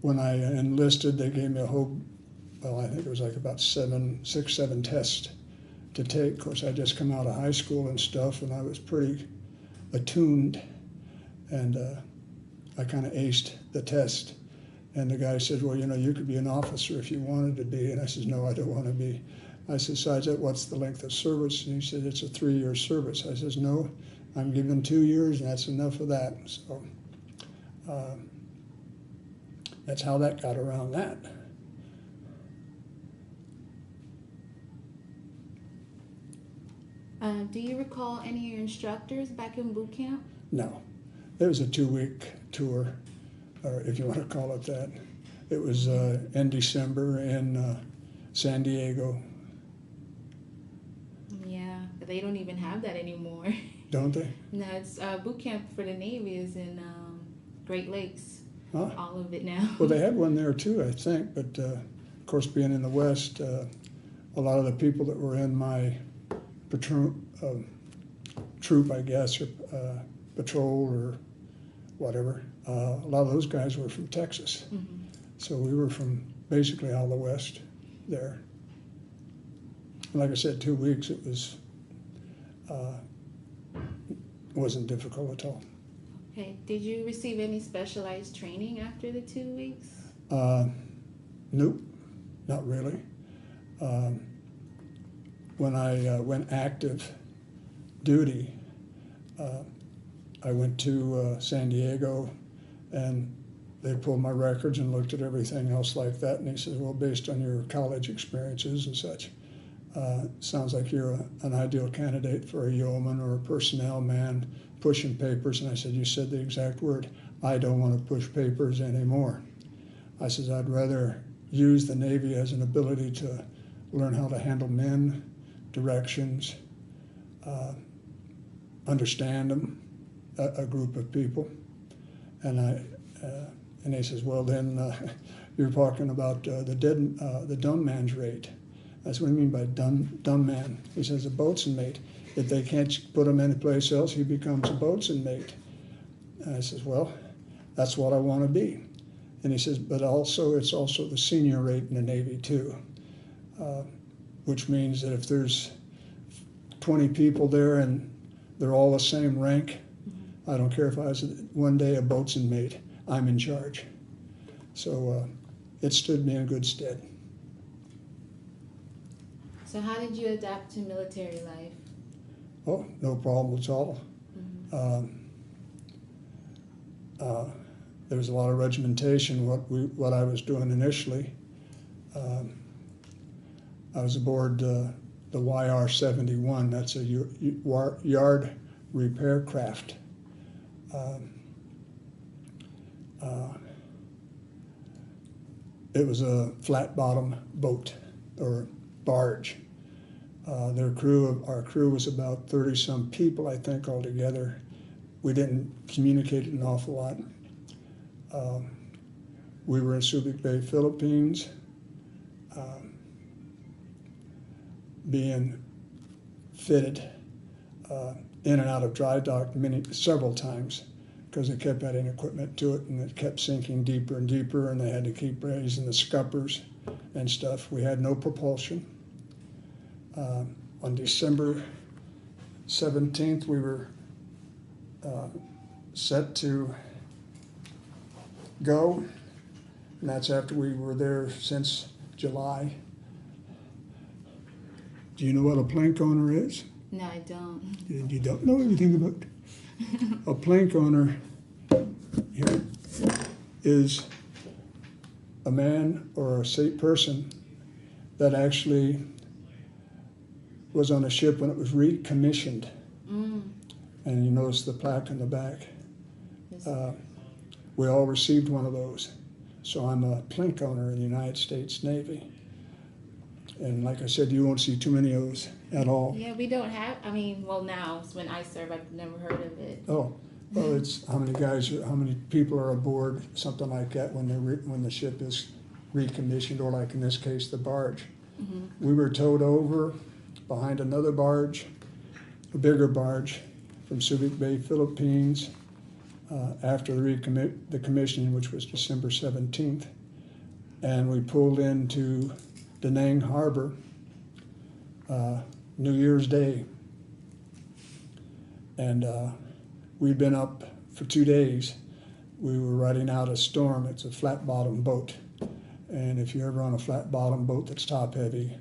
when I enlisted, they gave me a whole, well, I think it was like about 6, 7 tests to take. Of course, I just come out of high school and stuff, and I was pretty attuned, and I kind of aced the test. And the guy said, well, you know, you could be an officer if you wanted to be. And I said, no, I don't want to be. I said, besides that, what's the length of service? And he said, it's a 3-year service. I says, no, I'm given 2 years, and that's enough of that. So that's how that got around that. Do you recall any of your instructors back in boot camp? No. It was a 2-week tour, or if you want to call it that. It was in December in San Diego. Yeah, but they don't even have that anymore. Don't they? No, it's boot camp for the Navy is in Great Lakes. Huh? All of it now. Well, they had one there too, I think, but of course, being in the West, a lot of the people that were in my troop, I guess, or patrol or whatever, a lot of those guys were from Texas. Mm-hmm. So we were from basically all the West there. And like I said, 2 weeks, it wasn't difficult at all. Okay. Did you receive any specialized training after the 2 weeks? Nope, not really. When I went active duty, I went to San Diego, and they pulled my records and looked at everything else like that. And he says, well, based on your college experiences and such, sounds like you're an ideal candidate for a yeoman or a personnel man pushing papers. And I said, you said the exact word. I don't want to push papers anymore. I says, I'd rather use the Navy as an ability to learn how to handle men, directions, understand them, a group of people. And he says, well, then you're talking about the dumb man's rate. That's what I mean by dumb man. He says a boatswain mate. If they can't put him anyplace else, he becomes a boatswain mate. And I says, well, that's what I want to be. And he says, but also it's also the senior rate in the Navy too, which means that if there's 20 people there and they're all the same rank, I don't care if I was one day a boatswain mate, I'm in charge. So it stood me in good stead. So how did you adapt to military life? Oh, no problem at all. Mm-hmm. There was a lot of regimentation. What I was doing initially, I was aboard the YR-71. That's a yard repair craft. It was a flat bottom boat or barge. Our crew was about 30-some people, I think, altogether. We didn't communicate an awful lot. We were in Subic Bay, Philippines, being fitted in and out of dry dock several times because they kept adding equipment to it, and it kept sinking deeper and deeper, and they had to keep raising the scuppers and stuff. We had no propulsion. On December 17th, we were set to go, and that's after we were there since July. Do you know what a plank owner is? No, I don't. You don't know anything about it. A plank owner here is a man or a person that actually was on a ship when it was recommissioned. Mm. And you notice the plaque in the back. Yes. We all received one of those. So I'm a plank owner in the United States Navy. And like I said, you won't see too many of those at all. Yeah, we don't have, well, now, when I serve, I've never heard of it. Oh, well, it's how many people are aboard, something like that when the ship is recommissioned, or like in this case, the barge. Mm-hmm. We were towed over behind another barge, a bigger barge from Subic Bay, Philippines. after the commissioning, which was December 17th. And we pulled into Da Nang Harbor New Year's Day. And we'd been up for 2 days. We were riding out a storm. It's a flat bottom boat. And if you're ever on a flat bottom boat that's top heavy,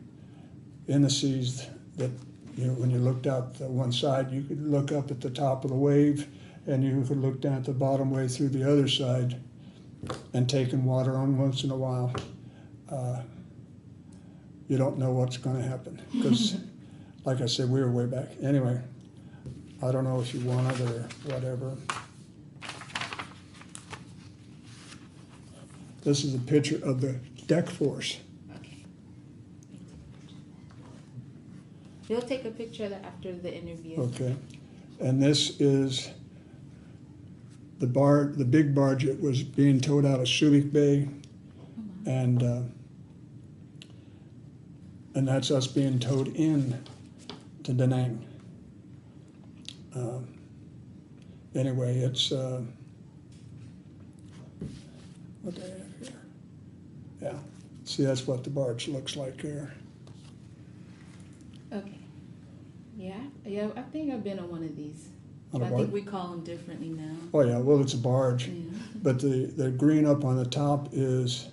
in the seas, that when you looked out the one side, you could look up at the top of the wave, and you could look down at the bottom way through the other side, and taking water on once in a while. You don't know what's going to happen because, like I said, we were way back. Anyway, I don't know if you want it or whatever. This is a picture of the deck force. Okay. We'll take a picture of that after the interview. Okay. And this is the big barge that was being towed out of Subic Bay, and that's us being towed in to Da Nang. Anyway, it's what do I have here? Yeah. See, that's what the barge looks like there. Okay. Yeah, I think I've been on one of these. On a I barge? think we call them differently now. Oh yeah, well it's a barge, Yeah. but the green up on the top is,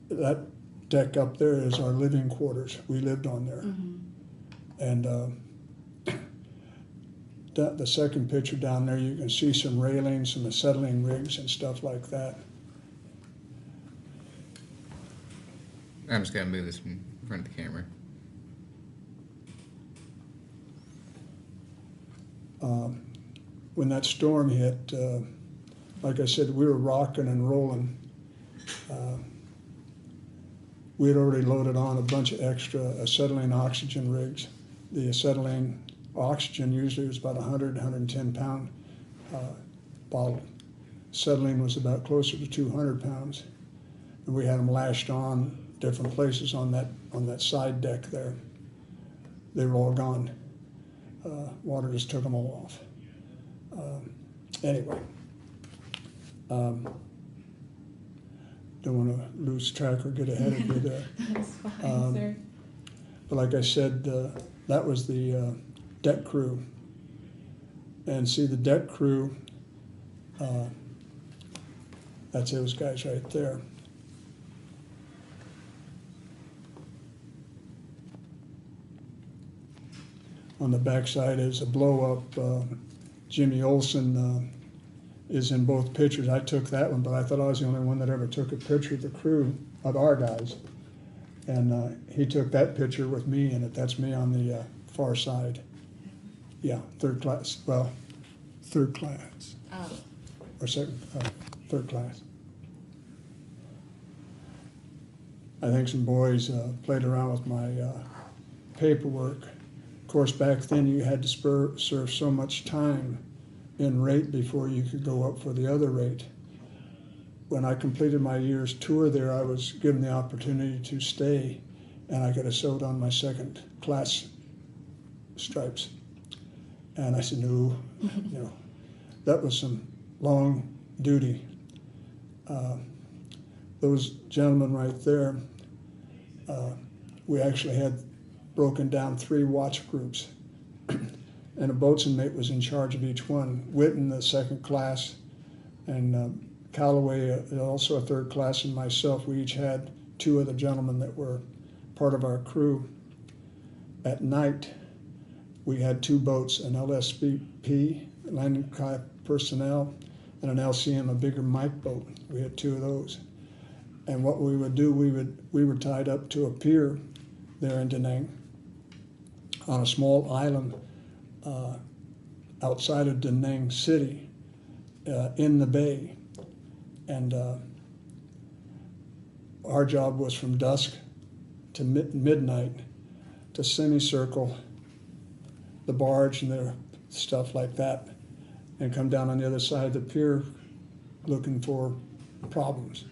that deck up there is our living quarters. We lived on there. Mm-hmm. And the second picture down there, you can see some railings, some acetylene rigs and stuff like that. I'm just gonna move this in front of the camera. When that storm hit, like I said, we were rocking and rolling. We had already loaded on a bunch of extra acetylene oxygen rigs. The acetylene oxygen usually was about 110 pound bottle. Acetylene was about closer to 200 pounds. And we had them lashed on different places on that side deck there. They were all gone. Water just took them all off. Anyway, don't want to lose track or get ahead of you there. That's fine, sir. But like I said, that was the deck crew. And see, the deck crew, that's those guys right there. On the backside is a blow-up. Jimmy Olsen is in both pictures. I took that one, but I thought I was the only one that ever took a picture of the crew, of our guys. And he took that picture with me in it. That's me on the far side. Yeah, third class. Well, third class. Oh. Or second, third class. I think some boys played around with my paperwork. Of course, back then you had to serve so much time in rate before you could go up for the other rate. When I completed my year's tour there, I was given the opportunity to stay, and I could have sewed on my second class stripes. And I said, no, that was some long duty. Those gentlemen right there, we actually had broken down 3 watch groups, and a boatswain mate was in charge of each one. Witten, the second class, and Callaway, also a third class, and myself. We each had 2 other gentlemen that were part of our crew. At night, we had 2 boats, an LSP, landing craft personnel, and an LCM, a bigger Mike boat. We had 2 of those. And what we would do, we were tied up to a pier there in Da Nang on a small island outside of Da Nang City in the bay. And our job was from dusk to midnight to semicircle the barge and their stuff like that and come down on the other side of the pier looking for problems.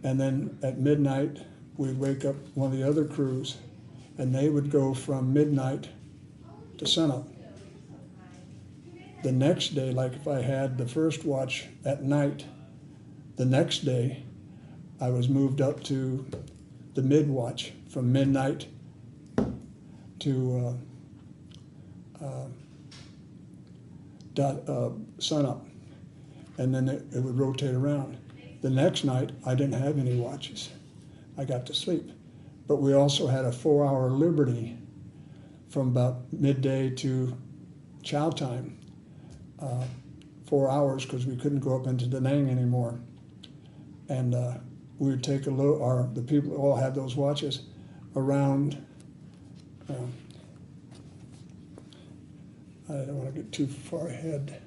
And then at midnight, we'd wake up one of the other crews, and they would go from midnight to sunup. the next day, like if I had the first watch at night, the next day I was moved up to the mid watch from midnight to sun up, and then it would rotate around. The next night I didn't have any watches. I got to sleep. But we also had a 4-hour liberty from about midday to chow time, 4 hours, because we couldn't go up into Da Nang anymore. And we would take the people all had those watches around. I don't want to get too far ahead.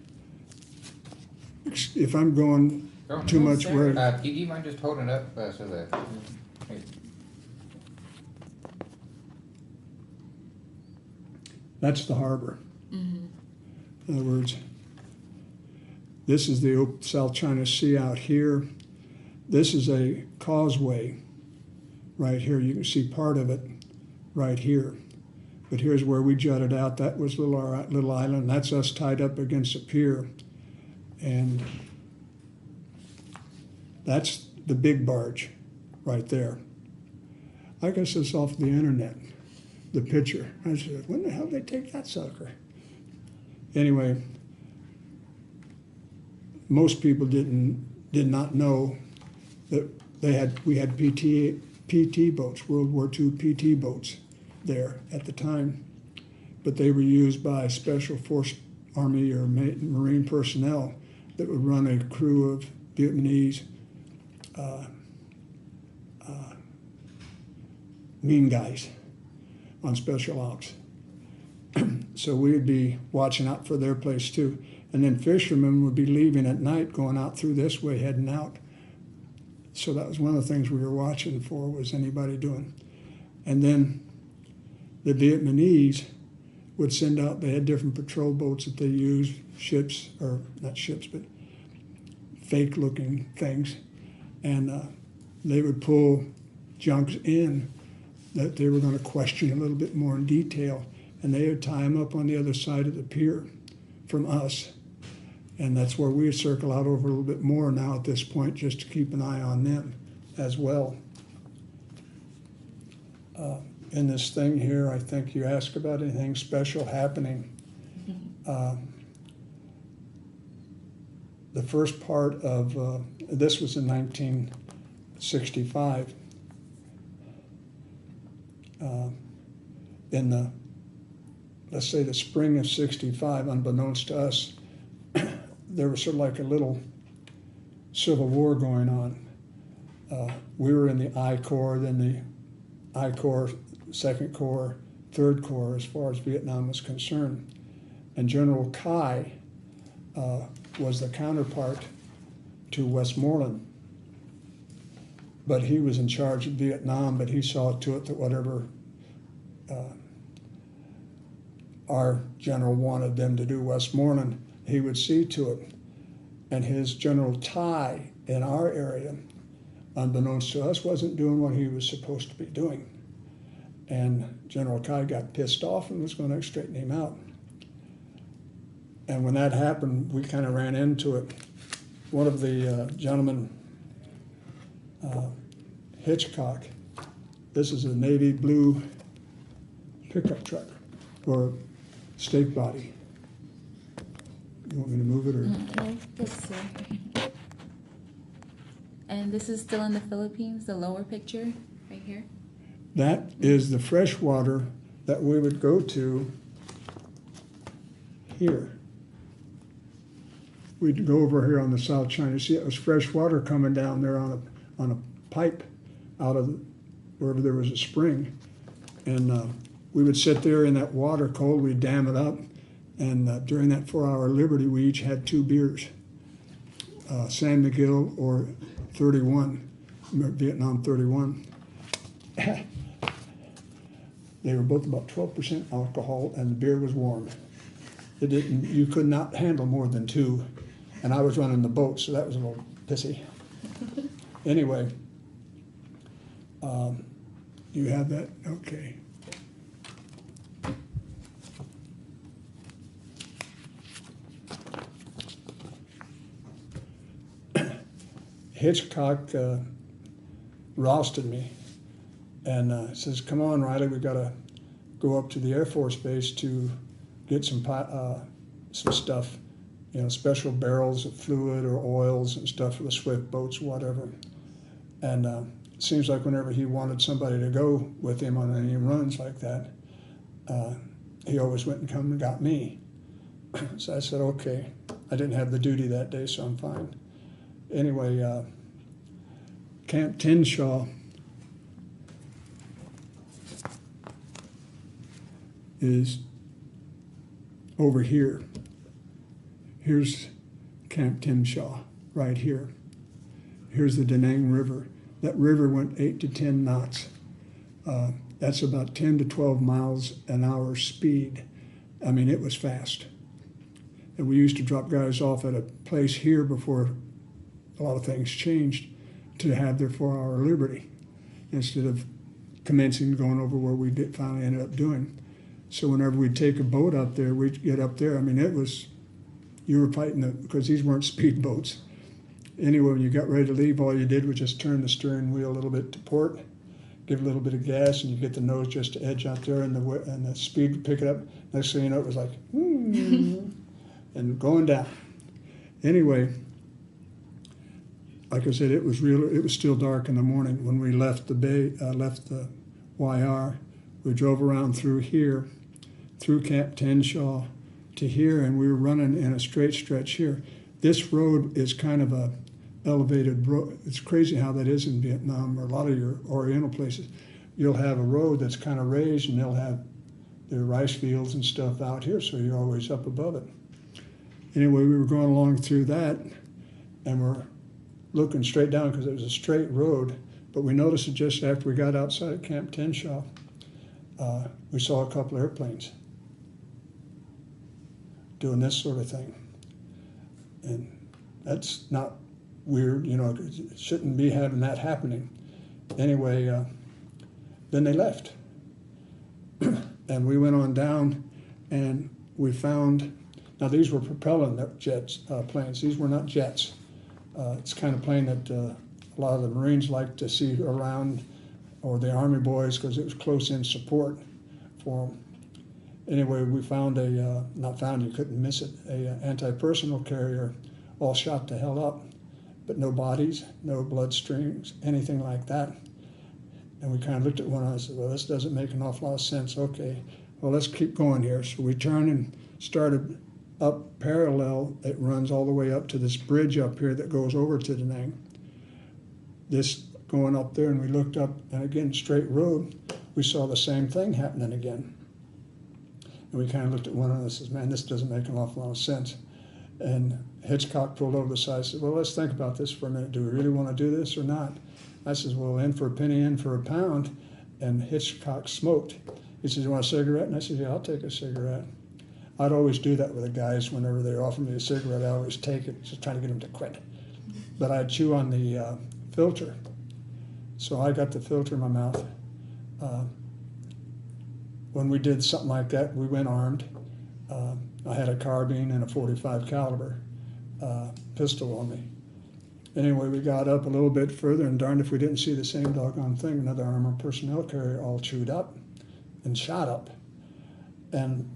If I'm going too much sir. where Do you mind just holding up so that? that's the harbor. In other words, this is the South China Sea out here. This is a causeway right here. You can see part of it right here. But here's where we jutted out. That was our little island. That's us tied up against a pier. And that's the big barge right there. I guess it's off the internet, the picture. I said, when the hell did they take that sucker? Anyway, most people did not know that we had PT boats, World War II PT boats there at the time, but they were used by Special Force Army or Marine personnel that would run a crew of Vietnamese mean guys on special ops. So we would be watching out for their place too. And then fishermen would be leaving at night, going out through this way, heading out. So that was one of the things we were watching for, was anybody doing. And then the Vietnamese would send out, they had different patrol boats that they used, ships, or not ships, but fake looking things. And they would pull junks in that they were going to question a little bit more in detail. And they would tie them up on the other side of the pier from us. And that's where we would circle out over a little bit more now at this point, just to keep an eye on them as well. In this thing here, I think you asked about anything special happening. The first part of, this was in 1965. In the, let's say the spring of 65, unbeknownst to us, there was sort of like a little civil war going on. We were in the I Corps, then the I Corps, Second Corps, Third Corps, as far as Vietnam was concerned. And General Kai was the counterpart to Westmoreland. But he was in charge of Vietnam, but he saw to it that whatever our general wanted them to do Westmoreland, he would see to it. And his General Tai in our area, unbeknownst to us, wasn't doing what he was supposed to be doing. And General Kai got pissed off and was going to straighten him out. And when that happened, we kind of ran into it. One of the gentlemen, Hitchcock, this is a navy blue pickup truck or stake body. You want me to move it or? No, yes, sir. And this is still in the Philippines, the lower picture, right here? That is the freshwater that we would go to here. We'd go over here on the South China Sea. It was fresh water coming down there on a pipe out of wherever there was a spring. And we would sit there in that water cold, we'd dam it up. And during that 4-hour liberty, we each had 2 beers, San Miguel or 31, Vietnam 31. They were both about 12% alcohol, and the beer was warm. You could not handle more than 2, and I was running the boat, so that was a little pissy. Anyway, you have that? Okay. Hitchcock rousted me and says, "Come on, Riley, we got to go up to the Air Force Base to get some stuff, special barrels of fluid or oils and stuff for the swift boats, whatever." And it seems like whenever he wanted somebody to go with him on any runs like that, he always went and come and got me. So I said, okay. I didn't have the duty that day, so I'm fine. Anyway, Camp Tenshaw is over here. Here's Camp Tenshaw right here. Here's the Da Nang River. That river went 8 to 10 knots. That's about 10 to 12 miles an hour speed. I mean, it was fast. And we used to drop guys off at a place here before a lot of things changed to have their 4-hour liberty instead of commencing going over where we finally ended up doing. So whenever we'd take a boat up there, we'd get up there. I mean, you were fighting because these weren't speed boats. Anyway, when you got ready to leave, all you did was just turn the steering wheel a little bit to port, give a little bit of gas, and you get the nose just to edge out there, and the speed would pick it up. Next thing you know, it was like, and going down. Anyway, like I said, it was still dark in the morning when we left the bay, left the YR. We drove around through here, through Camp Tenshaw to here, and we were running in a straight stretch here. This road is kind of a elevated road. It's crazy how that is in Vietnam or a lot of your Oriental places. You'll have a road that's kind of raised, and they'll have their rice fields and stuff out here, so you're always up above it. Anyway, we were going along through that, and we're looking straight down because it was a straight road, but we noticed that just after we got outside of Camp Tenshaw, we saw a couple airplanes doing this sort of thing. And that's not weird, it shouldn't be having that happening. Anyway, then they left. And we went on down and we found, now these were propellant jets, planes. These were not jets. It's the kind of plane that a lot of the Marines like to see around, or the Army boys, because it was close in support for them. Anyway, we found you couldn't miss it, a anti-personnel carrier all shot to hell up, but no bodies, no bloodstreams, anything like that. And we kind of looked at one and I said, well, this doesn't make an awful lot of sense. Okay, well, let's keep going here. So we turned and started up parallel. It runs all the way up to this bridge up here that goes over to Da Nang. This going up there, and we looked up, and again, straight road, we saw the same thing happening again. And we kind of looked at one another and says, man, this doesn't make an awful lot of sense. And Hitchcock pulled over the side and said, well, let's think about this for a minute. Do we really want to do this or not? I says, well, in for a penny, in for a pound. And Hitchcock smoked. He says, you want a cigarette? And I said, yeah, I'll take a cigarette. I'd always do that with the guys whenever they offer me a cigarette. I always take it, just trying to get them to quit. But I'd chew on the filter. So I got the filter in my mouth. When we did something like that, we went armed. I had a carbine and a .45 caliber pistol on me. Anyway, we got up a little bit further, and darned if we didn't see the same doggone thing, another armored personnel carrier all chewed up and shot up. And,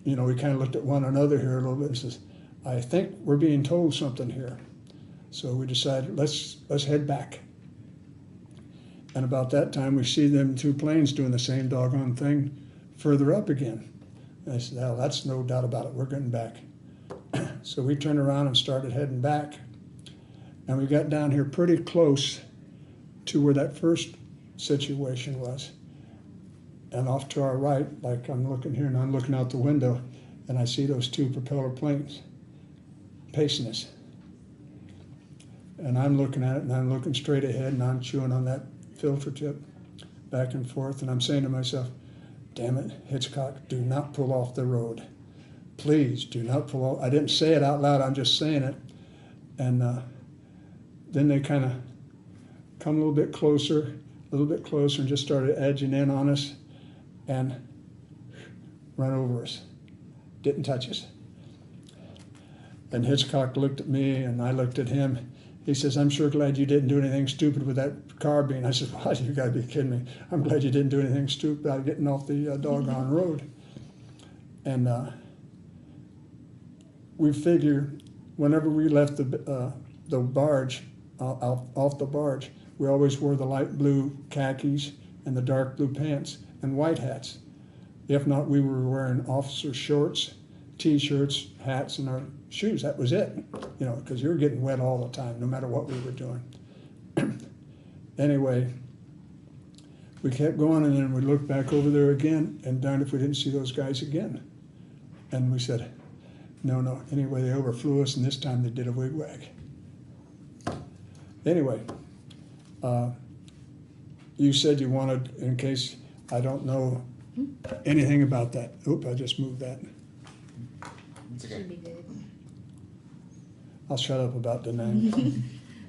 we kind of looked at one another here a little bit and says, I think we're being told something here. So we decided, let's head back. And about that time, we see them two planes doing the same doggone thing further up again. And I said, well, that's no doubt about it. We're getting back. So we turned around and started heading back. And we got down here pretty close to where that first situation was. And off to our right, like I'm looking here, and I'm looking out the window, and I see those two propeller planes pacing us. And I'm looking at it, and I'm looking straight ahead, and I'm chewing on that filter tip back and forth, and I'm saying to myself, damn it, Hitchcock, do not pull off the road. Please do not pull off. I didn't say it out loud, I'm just saying it. And then they kind of come a little bit closer, and just started edging in on us and run over us. Didn't touch us. And Hitchcock looked at me, and I looked at him, He says, I'm sure glad you didn't do anything stupid with that carbine. I said, what? You gotta be kidding me. I'm glad you didn't do anything stupid about getting off the doggone road. And we figure whenever we left the barge, off the barge, we always wore the light blue khakis and the dark blue pants and white hats. If not, we were wearing officer shorts, T-shirts, hats, and our shoes. That was it, you know, because you were getting wet all the time, no matter what we were doing. Anyway, we kept going, and then we looked back over there again, and darned if we didn't see those guys again. And we said, no. Anyway, they overflew us, and this time they did a wigwag. Anyway, you said you wanted, in case I don't know anything about that. Oop, I just moved that. It's okay. Should be good. I'll shut up about the name.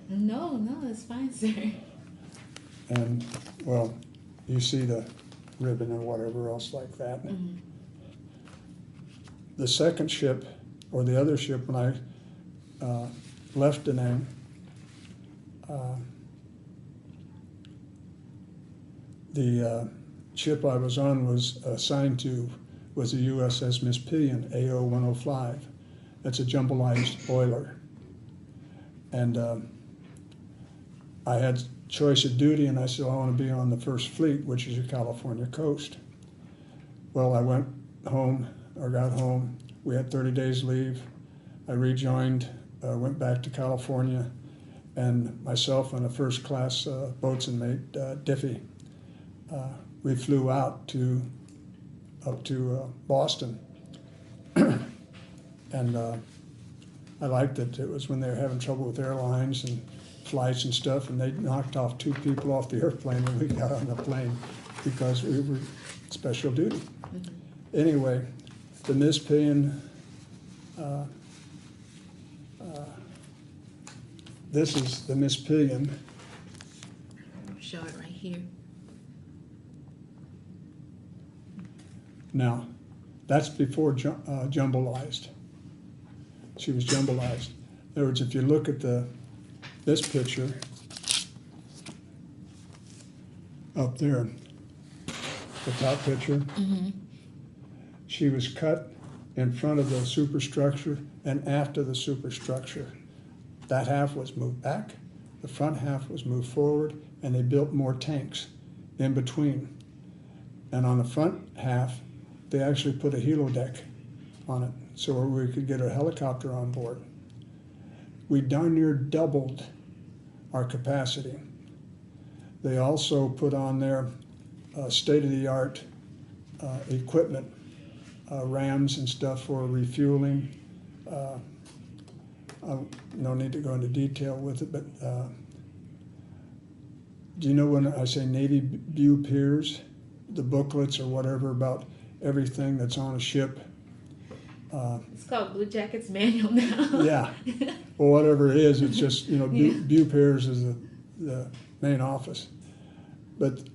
No, it's fine, sir. And, well, you see the ribbon or whatever else like that. Mm-hmm. The second ship, or the other ship, when I left Da Nang, the ship I was on was assigned to was the USS Miss Pillion, AO-105. That's a jumbo-ized oiler. And I had choice of duty, and I said, I want to be on the First Fleet, which is your California coast. Well, I went home, or got home. We had 30 days leave. I rejoined, went back to California, and myself and a first-class boatswain mate, Diffie, we flew out up to Boston. And I liked it. It was when they were having trouble with airlines and flights and stuff, and they knocked off 2 people off the airplane when we got on the plane because we were special duty. Mm-hmm. Anyway, the Miss Pillion, this is the Miss Pillion. Show it right here. Now, that's before jumbo-ized. She was jumbo-ized. In other words, if you look at this picture up there, the top picture, she was cut in front of the superstructure and after the superstructure. That half was moved back, the front half was moved forward, and they built more tanks in between. And on the front half, they actually put a helideck on it so we could get a helicopter on board. We darn near doubled our capacity. They also put on there state-of-the-art equipment, rams and stuff for refueling. No need to go into detail with it, but do you know when I say Navy View Piers, the booklets or whatever about everything that's on a ship? It's called Blue Jackets Manual now. Yeah, well, whatever it is, it's just, you know, View Piers is the main office. But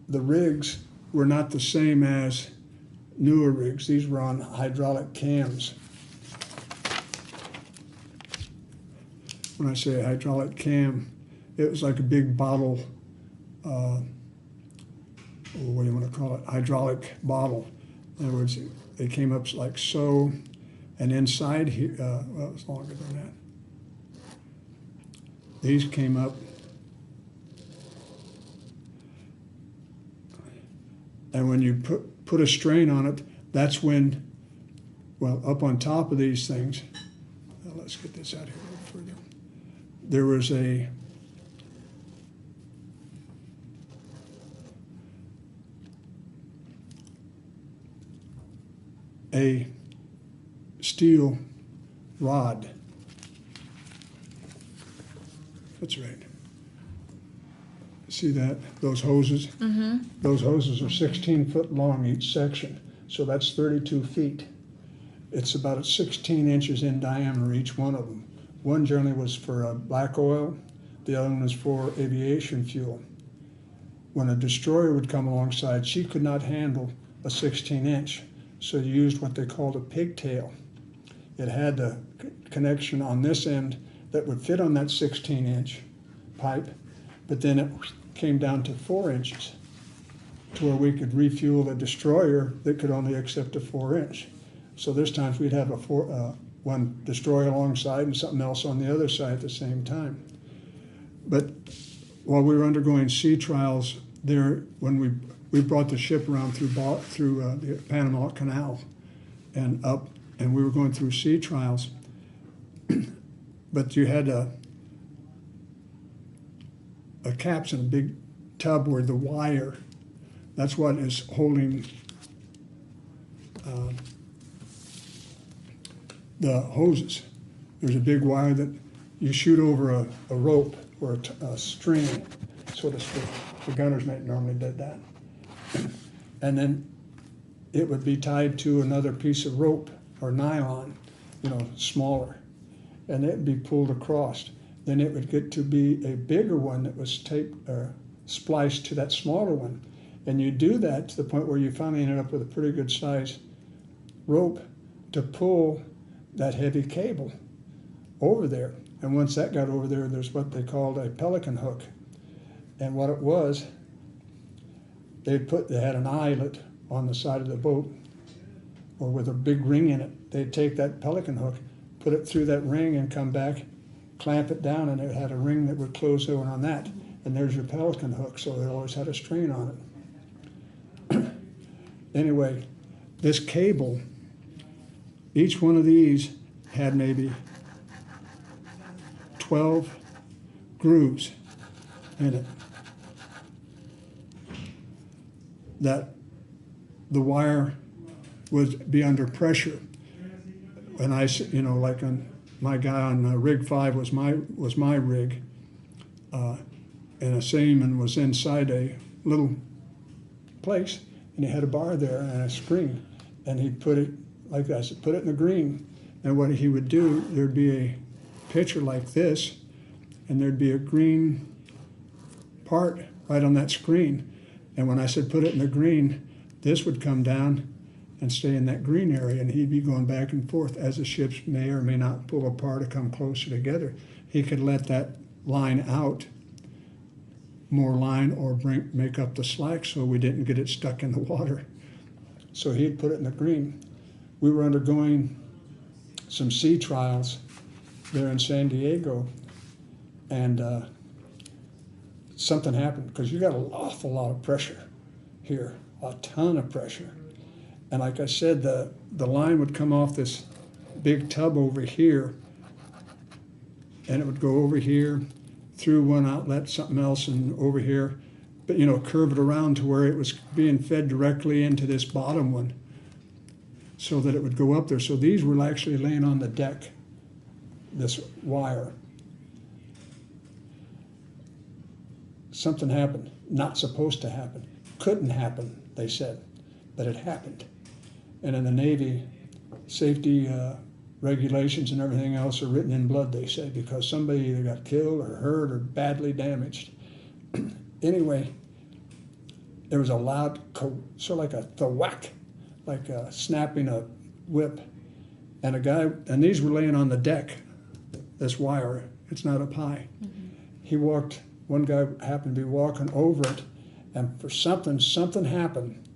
the rigs were not the same as newer rigs. These were on hydraulic cams. When I say hydraulic cam, it was like a big bottle, what do you want to call it, hydraulic bottle. In other words, they came up like so, and inside here, well, it was longer than that. These came up, and when you put a strain on it, that's when, well, up on top of these things, let's get this out here a little further. There was a steel rod. That's right. See that? Those hoses? Mm-hmm. Those hoses are 16 foot long each section, so that's 32 feet. It's about 16 inches in diameter, each one of them. One generally was for black oil, the other one was for aviation fuel. When a destroyer would come alongside, she could not handle a 16-inch, so you used what they called a pigtail. It had the connection on this end that would fit on that 16-inch pipe, but then it came down to 4 inches to where we could refuel a destroyer that could only accept a 4-inch. So there's times we'd have one destroyer alongside and something else on the other side at the same time. But while we were undergoing sea trials there, when we brought the ship around through the Panama Canal and up, and we were going through sea trials, but you had a capstan, a big tub where the wire, that's what is holding the hoses. There's a big wire that you shoot over a rope or a string, so to speak. The gunner's mate normally did that. And then it would be tied to another piece of rope or nylon, smaller, and it would be pulled across. Then it would get to be a bigger one that was taped or spliced to that smaller one. And you do that to the point where you finally ended up with a pretty good size rope to pull that heavy cable over there. And once that got over there, there's what they called a pelican hook. And what it was, they had an eyelet on the side of the boat, or with a big ring in it. They'd take that pelican hook, put it through that ring and come back, clamp it down, and it had a ring that would close over on that. And there's your pelican hook, so it always had a strain on it. Anyway, this cable, each one of these had maybe 12 grooves in it that the wire would be under pressure. And I, like on my guy on rig 5 was my rig, and a seaman was inside a little place, and he had a bar there and a screen, and he'd put it, like I said, put it in the green. And what he would do, there'd be a picture like this, and there'd be a green part right on that screen. And when I said put it in the green, this would come down and stay in that green area, and he'd be going back and forth as the ships may or may not pull apart or come closer together. He could let that line out, more line, or make up the slack so we didn't get it stuck in the water. So he'd put it in the green. We were undergoing some sea trials there in San Diego, and something happened, because you got an awful lot of pressure here, a ton of pressure. And like I said, the line would come off this big tub over here, and it would go over here, through one outlet, something else, and over here, but curve it around to where it was being fed directly into this bottom one, so that it would go up there. So these were actually laying on the deck, this wire. Something happened, not supposed to happen, couldn't happen, they said, but it happened. And in the Navy, safety regulations and everything else are written in blood, they say, because somebody either got killed or hurt or badly damaged. Anyway, there was a loud, sort of like a thwack, like snapping a whip. And a guy, and these were laying on the deck, this wire, it's not up high. Mm-hmm. One guy happened to be walking over it, and for something happened,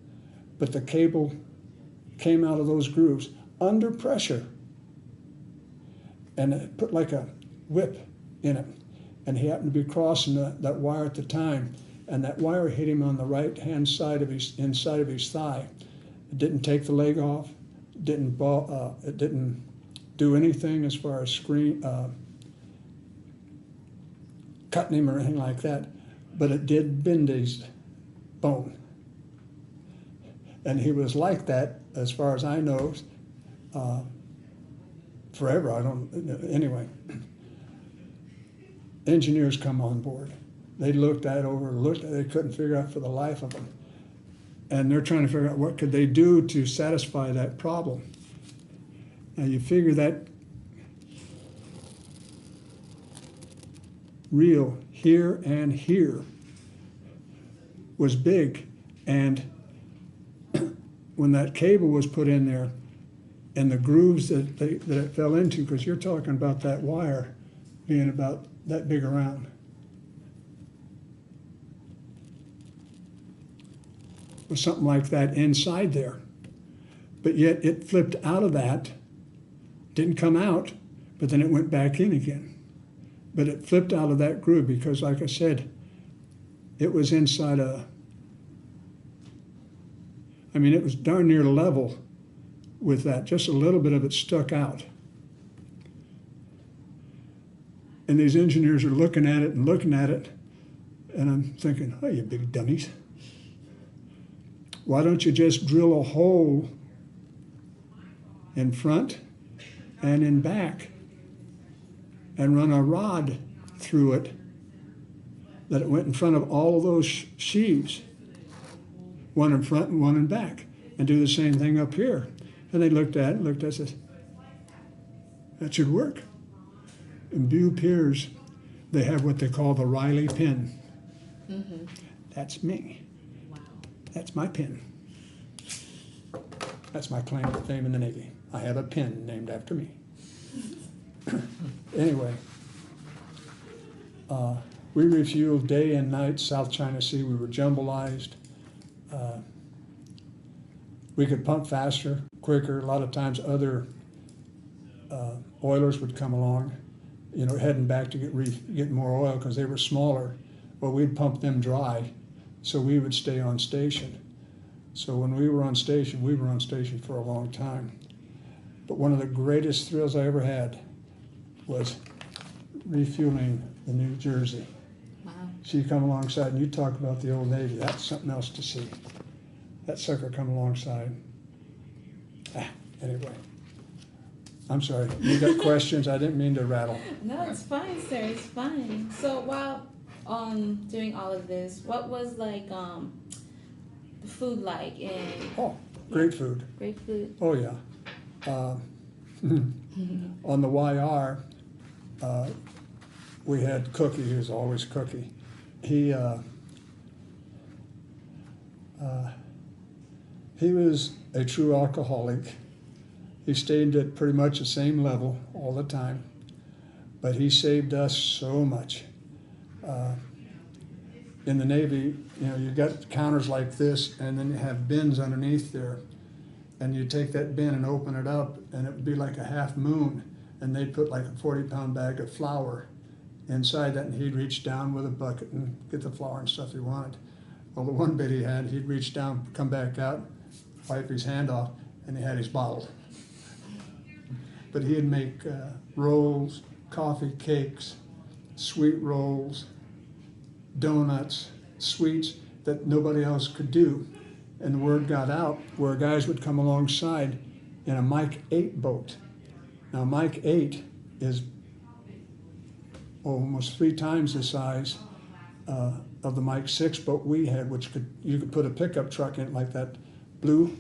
but the cable came out of those grooves under pressure, and it put like a whip in it. And he happened to be crossing that wire at the time, and that wire hit him on the right-hand side of inside of his thigh. It didn't take the leg off. It didn't do anything as far as cutting him or anything like that, but it did bend his bone. And he was like that, as far as I know, forever. Anyway. Engineers come on board. They looked at it, they couldn't figure out for the life of them. And they're trying to figure out what could they do to satisfy that problem. Now you figure that reel here and here was big, and when that cable was put in there and the grooves that it fell into, because you're talking about that wire, being about that big around. Was something like that inside there. But yet it flipped out of that, didn't come out, but then it went back in again. But it flipped out of that groove because, like I said, it was inside it was darn near level with that. Just a little bit of it stuck out. And these engineers are looking at it, and I'm thinking, oh, you big dummies. Why don't you just drill a hole in front and in back and run a rod through it that it went in front of all of those sheaves, one in front and one in back, and do the same thing up here. And they looked at it and said, that should work. In Bew Piers, they have what they call the Riley pin. Mm-hmm. That's me. Wow. That's my pin. That's my claim to fame in the Navy. I have a pin named after me. Anyway, we refueled day and night South China Sea. We were jumbleized. We could pump faster, quicker. A lot of times other oilers would come along, heading back to get more oil because they were smaller. Well, we'd pump them dry, so we would stay on station. So when we were on station for a long time. But one of the greatest thrills I ever had was refueling the New Jersey. Wow. She'd come alongside, and you talk about the old Navy. That's something else to see. That sucker come alongside. Anyway. I'm sorry. You got questions? I didn't mean to rattle. No, it's fine, sir. It's fine. So while doing all of this, what was like the food like? Oh, great food. Great food. Oh, yeah. On the YR, we had Cookie, he was always Cookie. He was a true alcoholic. He stayed at pretty much the same level all the time, but he saved us so much. In the Navy, you got counters like this, and then you have bins underneath there. And you take that bin and open it up, and it would be like a half moon, and they'd put like a 40-pound bag of flour inside that, and he'd reach down with a bucket and get the flour and stuff he wanted. Well, the one bit he had, he'd reach down, come back out, wipe his hand off, and he had his bottle. But he'd make rolls, coffee cakes, sweet rolls, donuts, sweets that nobody else could do. And the word got out where guys would come alongside in a Mike 8 boat. Now, Mike 8 is almost 3 times the size of the Mike 6 boat we had, which you could put a pickup truck in like that blue.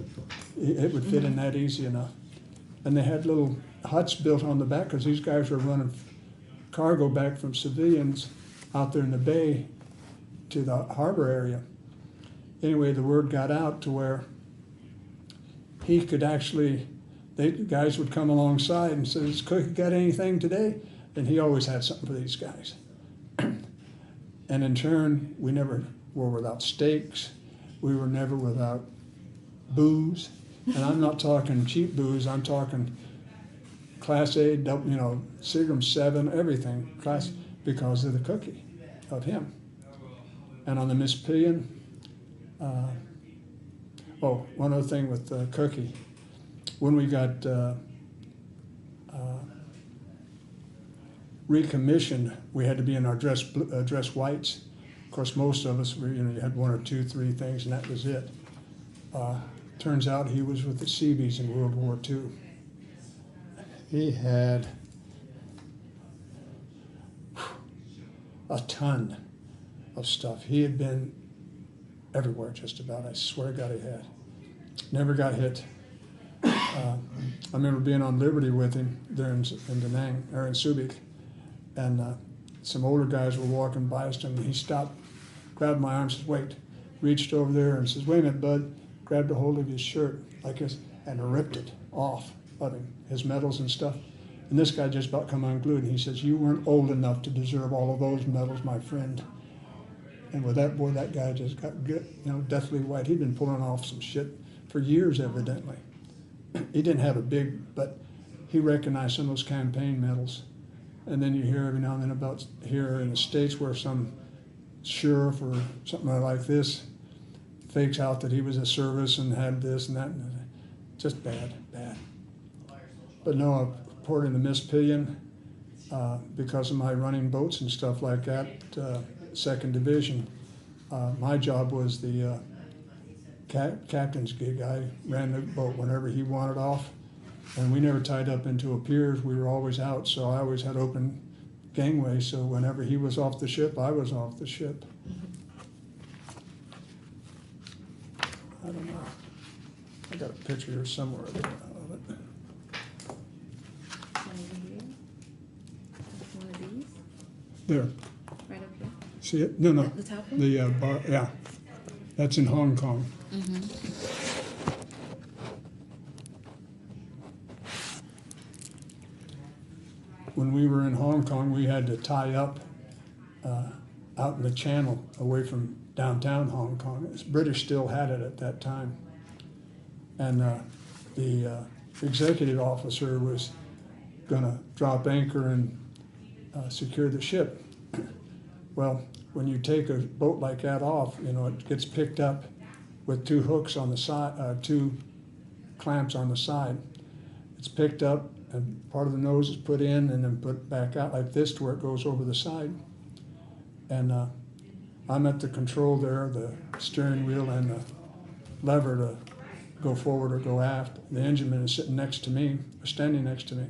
It would fit in that easy enough. And they had little huts built on the back because these guys were running cargo back from civilians out there in the bay to the harbor area. Anyway, the word got out to where he could actually, guys would come alongside and say, "Has Cookie got anything today?" And he always had something for these guys. And in turn, we never were without steaks. We were never without booze. And I'm not talking cheap booze. I'm talking Class A, Seagram 7, everything, because of the Cookie, of him. And on the Mississippian, one other thing with Cookie. When we got recommissioned, we had to be in our dress whites. Of course, most of us were, you had 1 or 2, 3 things, and that was it. Turns out he was with the Seabees in World War II. He had a ton of stuff. He had been everywhere just about. I swear to God he had. Never got hit. I remember being on Liberty with him there in Da Nang, or in Subic, and some older guys were walking by us, and he stopped, grabbed my arm, says, "Wait," reached over there and says, "Wait a minute, bud," grabbed a hold of his shirt like this and ripped it off of him, his medals and stuff. And this guy just about come unglued, and he says, "You weren't old enough to deserve all of those medals, my friend." And with that, boy, that guy just got good, deathly white. He'd been pulling off some shit for years, evidently. He didn't have a big, but he recognized some of those campaign medals. And then you hear every now and then about here in the States where some sheriff or something like this fakes out that he was a service and had this and that. And just bad. But no, I poured in the Miss Pillion because of my running boats and stuff like that, second division. My job was the captain's gig. I ran the boat whenever he wanted off, and we never tied up into a piers. We were always out, so I always had open gangway, so whenever he was off the ship, I was off the ship. I don't know. I got a picture here somewhere of it. One of these, There. right up here. See it? No. The top one? The bar, yeah. That's in Hong Kong. When we were in Hong Kong, we had to tie up out in the channel away from downtown Hong Kong. British still had it at that time. And the executive officer was going to drop anchor and secure the ship. Well, when you take a boat like that off, it gets picked up with two hooks on the side, two clamps on the side. It's picked up and part of the nose is put in and then put back out like this to where it goes over the side. And I'm at the control there, the steering wheel and the lever to go forward or go aft. The engineman is sitting next to me, or standing next to me.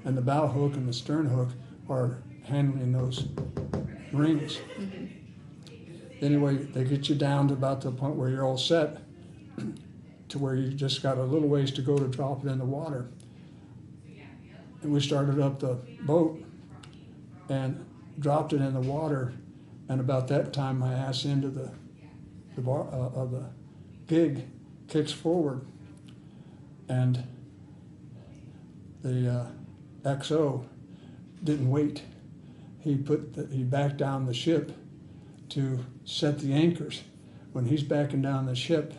And the bow hook and the stern hook are handling those rings. Anyway, they get you down to about the point where you're all set, to where you just got a little ways to go to drop it in the water. And we started up the boat and dropped it in the water, and about that time my ass end of the bar of the gig kicks forward, and the XO didn't wait. He backed down the ship to set the anchors. When he's backing down the ship,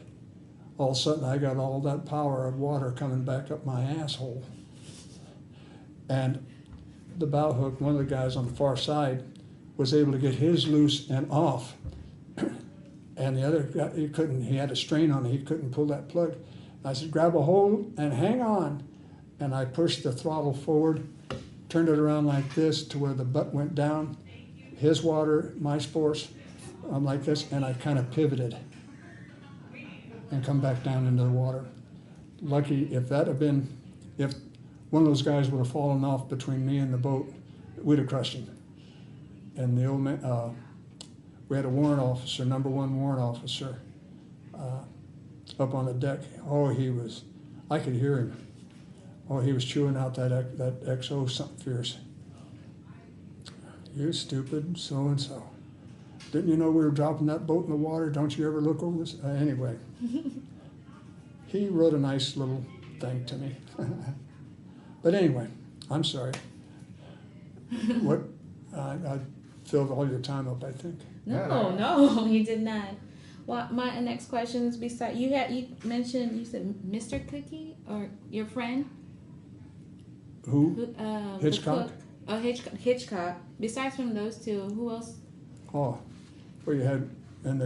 all of a sudden I got all that power of water coming back up my asshole. And the bow hook, one of the guys on the far side, was able to get his loose and off. And the other guy, he had a strain on it, he couldn't pull that plug. I said, grab a hold and hang on. And I pushed the throttle forward, turned it around like this to where the butt went down, his water, my force, like this, and I kind of pivoted and come back down into the water. Lucky, if one of those guys would have fallen off between me and the boat, we'd have crushed him. And the old man, we had a warrant officer, number one warrant officer, up on the deck. Oh, I could hear him. Oh, he was chewing out that XO something fierce. You stupid so-and-so. Didn't you know we were dropping that boat in the water? Don't you ever look over this? Anyway, he wrote a nice little thing to me. But anyway, I'm sorry. What? I filled all your time up, I think. No, you did not. Well, my next question is you mentioned, you said Mr. Cookie or your friend? Who? Hitchcock? Hitchcock. Besides from those two, who else? Oh, well, you had and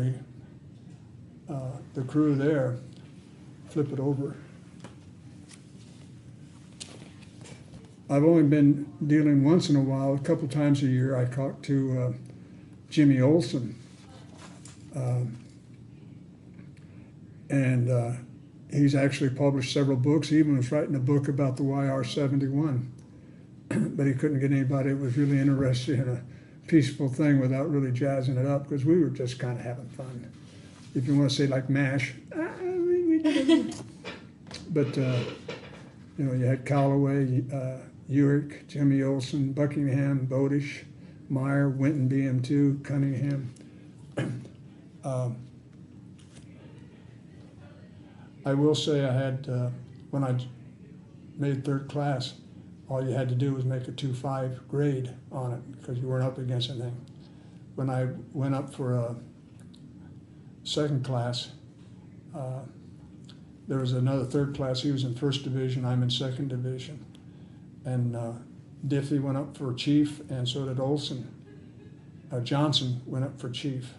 the crew there. Flip it over. I've only been dealing once in a while, a couple times a year. I talked to Jimmy Olsen, and he's actually published several books. He even was writing a book about the YR-71, but he couldn't get anybody that was really interested in a peaceful thing without really jazzing it up, because we were just kind of having fun. If you want to say like MASH, but you had Calloway, Urick, Jimmy Olsen, Buckingham, Bodish, Meyer, Winton BM2, Cunningham. I will say I had, when I made third class, all you had to do was make a 2.5 grade on it because you weren't up against anything. When I went up for a second class, there was another third class. He was in first division, I'm in second division. And Diffie went up for chief, and so did Olson. Johnson went up for chief.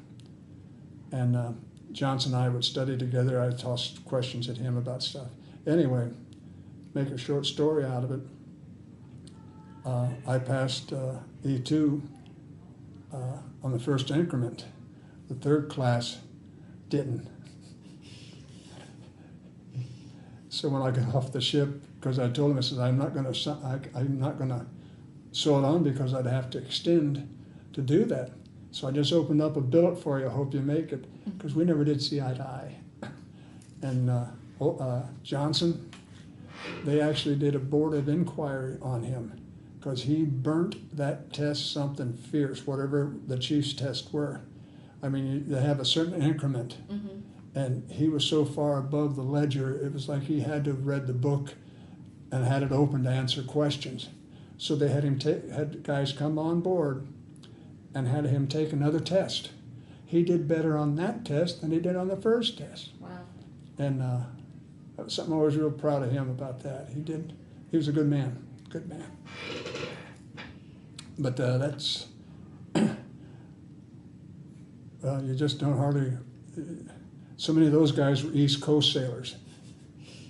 And Johnson and I would study together. I tossed questions at him about stuff. Anyway, make a short story out of it. I passed E2 on the first increment. The third class didn't. So when I got off the ship, because I told him, I said, I'm not going to sew it on because I'd have to extend to do that. So I just opened up a billet for you. I hope you make it, because we never did see eye to eye. And Johnson, they actually did a board of inquiry on him because he burnt that test something fierce, whatever the chief's tests were. I mean, they have a certain increment. Mm-hmm. And he was so far above the ledger, it was like he had to have read the book and had it open to answer questions. So they had him had guys come on board and had him take another test. He did better on that test than he did on the first test. Wow. And that was something I was real proud of him about that. He was a good man, good man. But that's, you just don't hardly, so many of those guys were East Coast sailors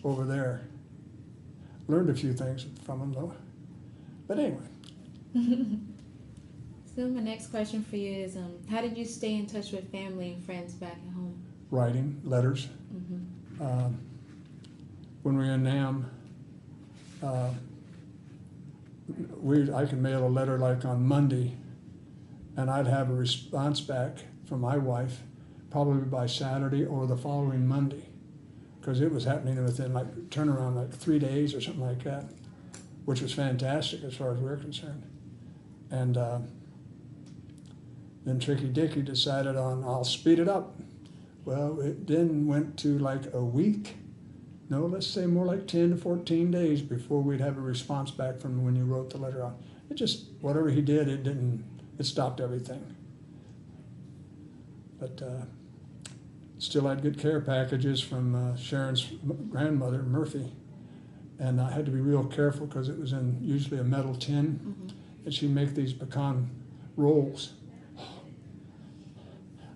over there. Learned a few things from them though. But anyway. So my next question for you is, how did you stay in touch with family and friends back at home? Writing, letters. Mm-hmm. When we were in NAM, I could mail a letter like on Monday, and I'd have a response back from my wife probably by Saturday or the following Monday, because it was happening within like turnaround like 3 days or something like that, which was fantastic as far as we're concerned. And then Tricky Dicky decided on, I'll speed it up. Well, it then went to like a week. No, let's say more like 10 to 14 days before we'd have a response back from when you wrote the letter out. It just, whatever he did, it stopped everything. But still had good care packages from Sharon's grandmother, Murphy. And I had to be real careful because it was in usually a metal tin. Mm-hmm. And she'd make these pecan rolls.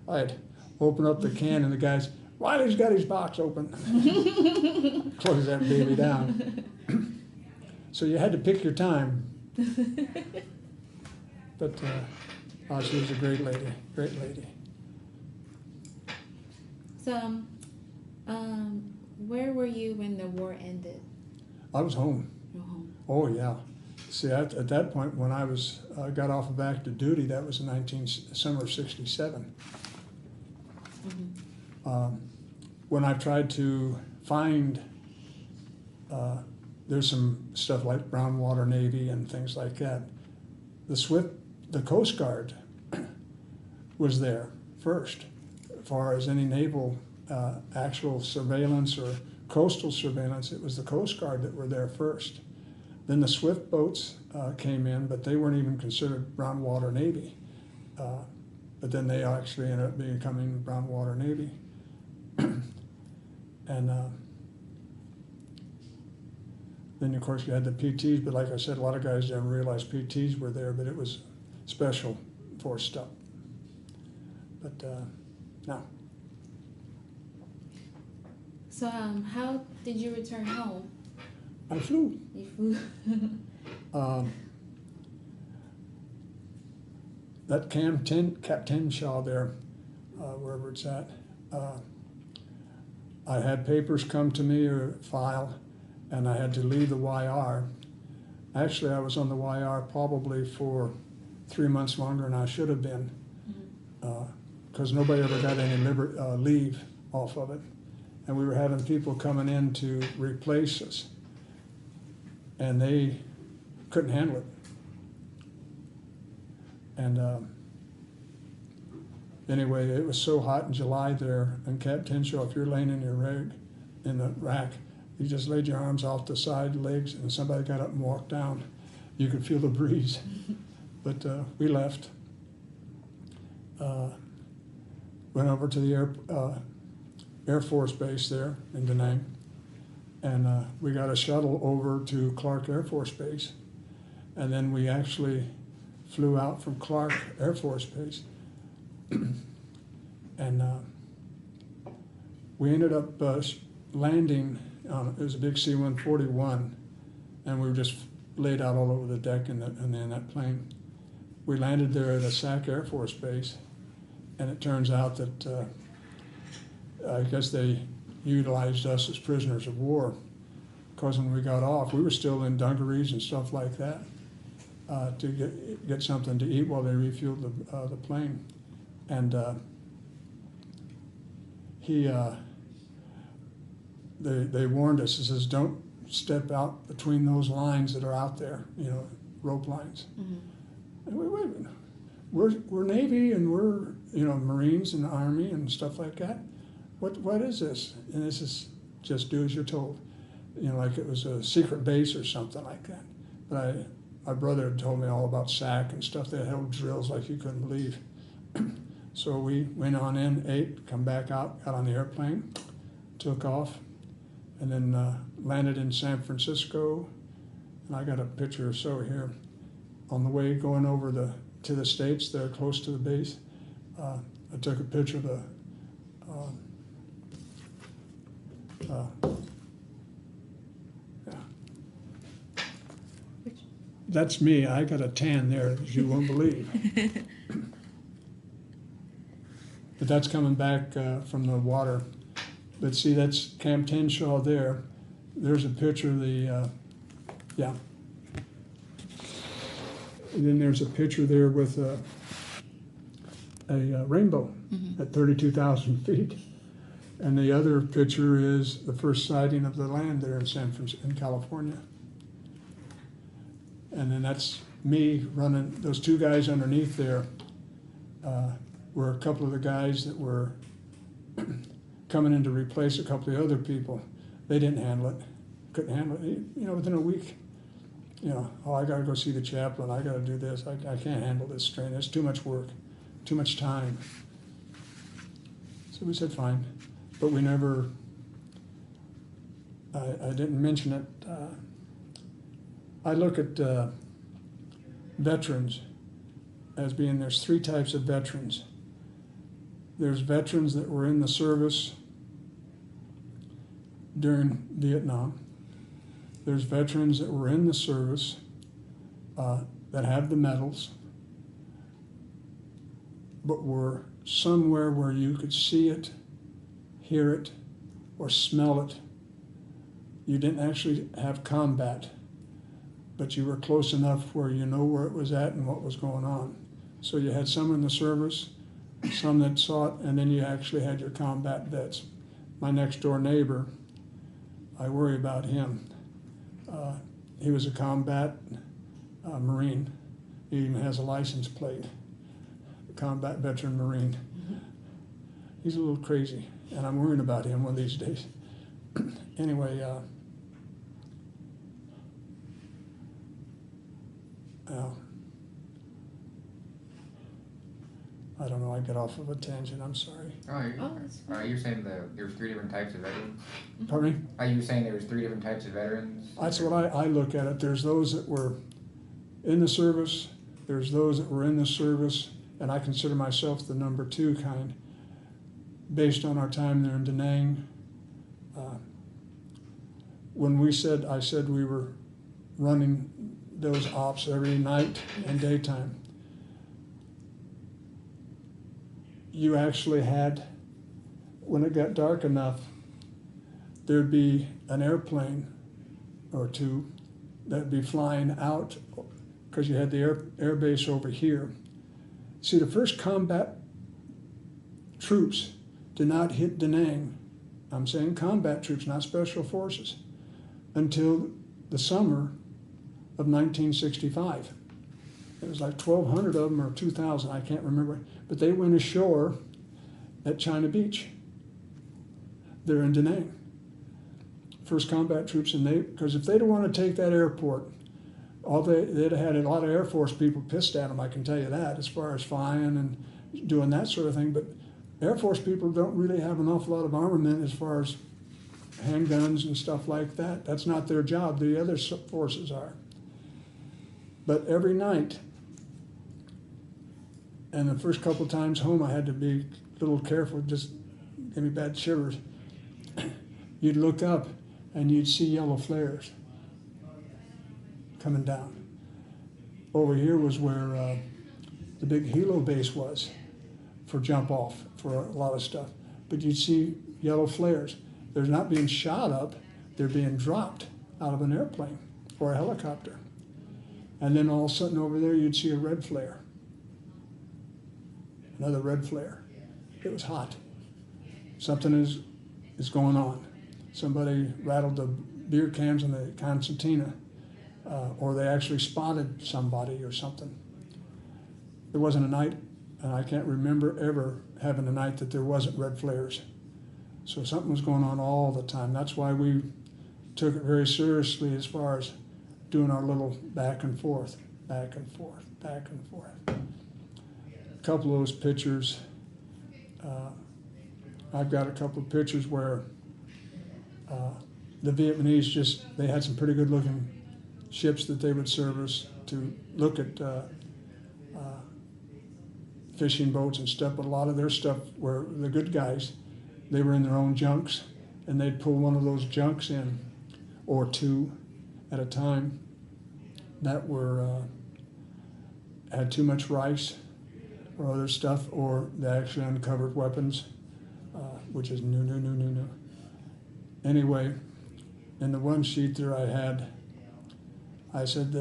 I'd open up the can and the guy's, Wiley's got his box open. Close that baby down. So you had to pick your time. But she was a great lady, great lady. So, where were you when the war ended? I was home. You're home. Oh yeah. See, at that point when I was got off of active duty, that was in summer of '67. Mm-hmm. When I tried to find, there's some stuff like Brown Water Navy and things like that. The Coast Guard was there first, as far as any naval actual surveillance or coastal surveillance. It was the Coast Guard that were there first. Then the Swift boats came in, but they weren't even considered Brown Water Navy. But then they actually ended up becoming Brown Water Navy. And then, of course, you had the PTs, but like I said, a lot of guys didn't realize PTs were there, but it was special force stuff. But no. So, how did you return home? I flew. You flew. That Cap Tenshaw there, wherever it's at, I had papers come to me or file, and I had to leave the YR. Actually, I was on the YR probably for 3 months longer than I should have been, because nobody ever got any leave off of it. And we were having people coming in to replace us, and they couldn't handle it. And anyway, it was so hot in July there in Cap Tenshaw, if you're laying in your rig, in the rack, you just laid your arms off the side, legs, and somebody got up and walked down. You could feel the breeze. But we left. Went over to the Air Force Base there in Da Nang, and we got a shuttle over to Clark Air Force Base, and then we actually flew out from Clark Air Force Base, and we ended up landing on, it was a big C-141, and we were just laid out all over the deck in that plane. We landed there at a SAC Air Force Base, and it turns out that I guess they utilized us as prisoners of war, because when we got off, we were still in dungarees and stuff like that to get something to eat while they refueled the plane. And they warned us. It says, don't step out between those lines that are out there, you know, rope lines. Mm-hmm. And wait a minute. We're Navy and we're, you know, Marines and Army and stuff like that. What is this? And this is just do as you're told. You know, like it was a secret base or something like that. But my brother had told me all about SAC and stuff. They held drills like you couldn't believe. So we went on in, ate, come back out, got on the airplane, took off, and then landed in San Francisco. And I got a picture or so here. On the way going over to the States there close to the base, I took a picture of the that's me. I got a tan there, as you won't believe. But that's coming back from the water. But see, that's Camp Tenshaw there. There's a picture of the, yeah. And then there's a picture there with a rainbow at 32,000 feet. And the other picture is the first sighting of the land there in San Francisco, in California. And then that's me running. Those two guys underneath there were a couple of the guys that were coming in to replace a couple of other people. They didn't handle it, couldn't handle it. You know, within a week, you know, oh, I got to go see the chaplain. I got to do this. I can't handle this strain. It's too much work, too much time. So we said fine, but we never. I didn't mention it. I look at veterans as being, there's three types of veterans. There's veterans that were in the service during Vietnam. There's veterans that were in the service that have the medals, but were somewhere where you could see it, hear it, or smell it. You didn't actually have combat, but you were close enough where you know where it was at and what was going on. So you had some in the service, some that saw it, and then you actually had your combat vets. My next door neighbor, I worry about him. He was a combat Marine. He even has a license plate, a combat veteran Marine. He's a little crazy, and I'm worrying about him one of these days. Anyway, I don't know, I get off of a tangent, I'm sorry. You're saying there's three different types of veterans? Pardon me? Are you saying there's three different types of veterans? That's what I look at it. There's those that were in the service, there's those that were in the service, and I consider myself the number two kind, based on our time there in Da Nang. When I said we were running those ops every night and daytime, you actually had, when it got dark enough, there'd be an airplane or two that'd be flying out, because you had the air base over here. See, the first combat troops did not hit Da Nang. I'm saying combat troops, not special forces, until the summer of 1965. It was like 1,200 of them or 2,000, I can't remember. But they went ashore at China Beach. They're in Da Nang. First combat troops, and because if they don't want to take that airport, they'd had a lot of Air Force people pissed at them, I can tell you that, as far as flying and doing that sort of thing. But Air Force people don't really have an awful lot of armament as far as handguns and stuff like that. That's not their job. The other forces are. But every night, and the first couple times home, I had to be a little careful, just give me bad shivers. You'd look up and you'd see yellow flares coming down. Over here was where the big helo base was for jump off, for a lot of stuff. But you'd see yellow flares. They're not being shot up, they're being dropped out of an airplane or a helicopter. And then all of a sudden over there you'd see a red flare. Another red flare. It was hot. Something is going on. Somebody rattled the beer cans in the concertina, or they actually spotted somebody or something. There wasn't a night, and I can't remember ever having a night that there wasn't red flares. So something was going on all the time. That's why we took it very seriously as far as doing our little back and forth, back and forth, back and forth. A couple of those pictures, I've got a couple of pictures where the Vietnamese they had some pretty good looking ships that they would service to look at fishing boats and stuff, but a lot of their stuff were the good guys. They were in their own junks, and they'd pull one of those junks in, or two at a time, that were had too much rice or other stuff, or they actually uncovered weapons, which is new. Anyway, in the one sheet there I said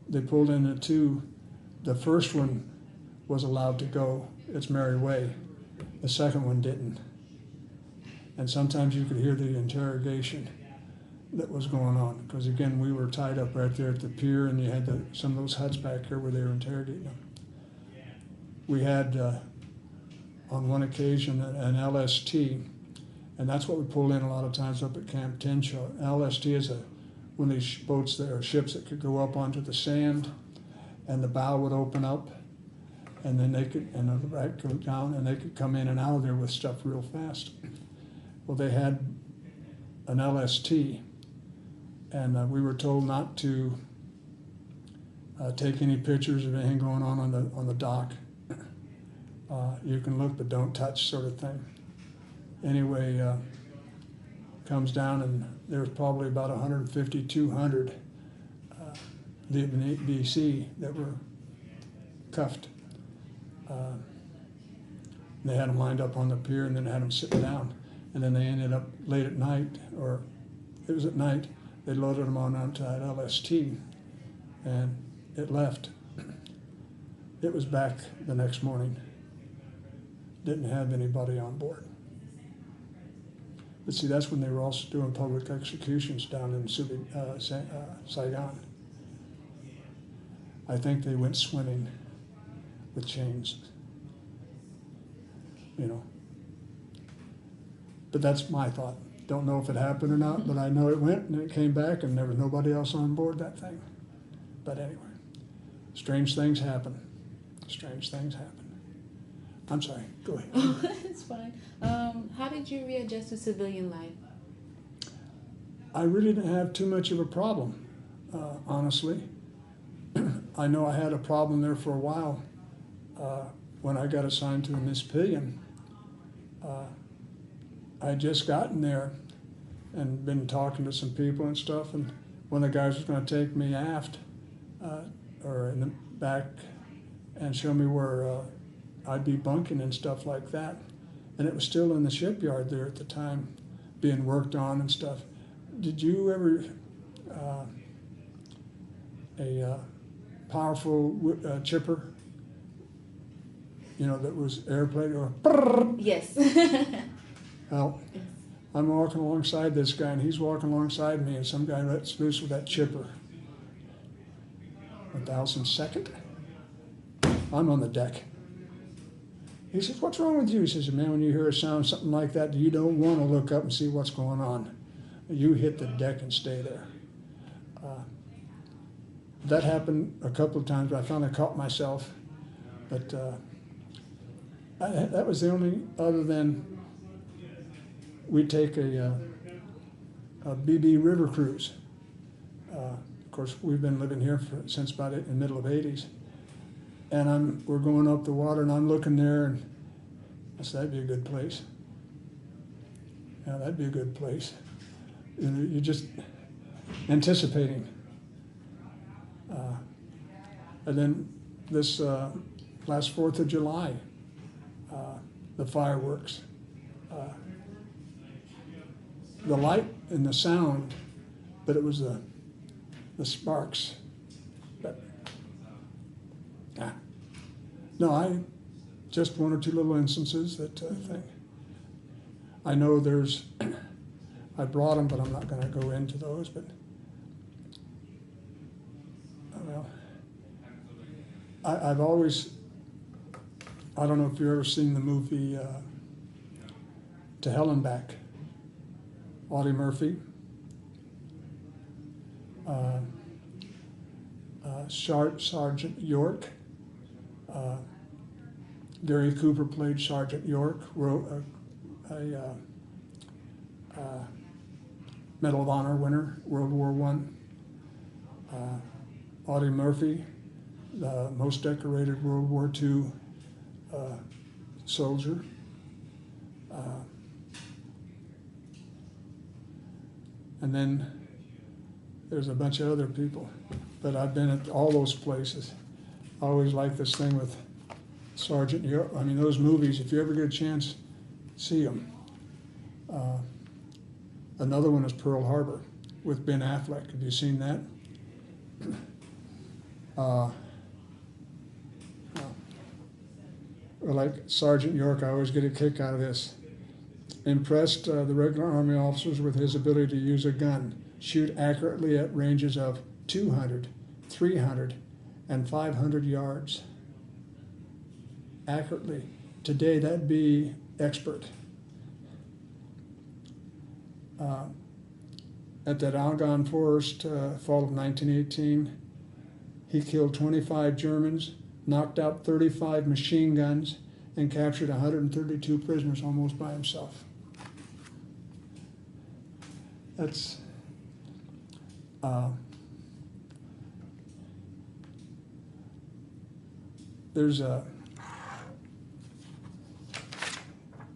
they pulled in the two. The first one was allowed to go its merry way. The second one didn't. And sometimes you could hear the interrogation that was going on, because again, we were tied up right there at the pier, and you had some of those huts back here where they were interrogating them. We had, on one occasion, an LST, and that's what we pulled in a lot of times up at Camp Tenshaw. LST is one of these boats that are ships that could go up onto the sand, and the bow would open up, and then and the right go down, and they could come in and out of there with stuff real fast. Well, they had an LST, and we were told not to take any pictures of anything going on the dock. You can look, but don't touch, sort of thing. Anyway, comes down, and there's probably about 150, 200 BC that were cuffed. They had them lined up on the pier, and then had them sitting down. And then they ended up late at night, or it was at night, they loaded them onto that LST, and it left. It was back the next morning. Didn't have anybody on board. But see, that's when they were also doing public executions down in Saigon. I think they went swimming with chains, But that's my thought. Don't know if it happened or not, but I know it went, and it came back, and there was nobody else on board that thing. But anyway, strange things happen. Strange things happen. I'm sorry, go ahead. It's fine. How did you readjust to civilian life? I really didn't have too much of a problem, honestly. I know I had a problem there for a while when I got assigned to a Miss Pillion. I had just gotten there and been talking to some people and stuff, and one of the guys was going to take me aft or in the back and show me where I'd be bunking and stuff like that. And it was still in the shipyard there at the time, being worked on and stuff. Did you ever, a powerful chipper, that was airplane or? Yes. Well, I'm walking alongside this guy, and he's walking alongside me, and some guy lets loose with that chipper. 1,002nd. I'm on the deck. He says, "What's wrong with you?" He says, "Man, when you hear a sound, something like that, you don't want to look up and see what's going on. You hit the deck and stay there." that happened a couple of times. I finally caught myself, but that was the only, other than we take a BB River cruise. Of course, we've been living here since about in the middle of '80s, and we're going up the water, and I'm looking there, and I said, that'd be a good place. Yeah, that'd be a good place. You know, you're just anticipating. And then this last 4th of July, the fireworks. The light and the sound, but it was the sparks. But, no, just one or two little instances that thing. I know there's, I brought them, but I'm not going to go into those. But well, I've always, I don't know if you've ever seen the movie To Hell and Back. Audie Murphy, Sergeant York. Gary Cooper played Sergeant York, wrote a Medal of Honor winner, World War I. Audie Murphy, the most decorated World War II soldier. And then there's a bunch of other people. But I've been at all those places. I always like this thing with Sergeant York. I mean, those movies, if you ever get a chance, see them. Another one is Pearl Harbor with Ben Affleck. Have you seen that? Like Sergeant York, I always get a kick out of this. Impressed the regular Army officers with his ability to use a gun, shoot accurately at ranges of 200, 300, and 500 yards. Accurately. Today, that'd be expert. At that Algon Forest, fall of 1918, he killed 25 Germans, knocked out 35 machine guns, and captured 132 prisoners almost by himself. That's there's a.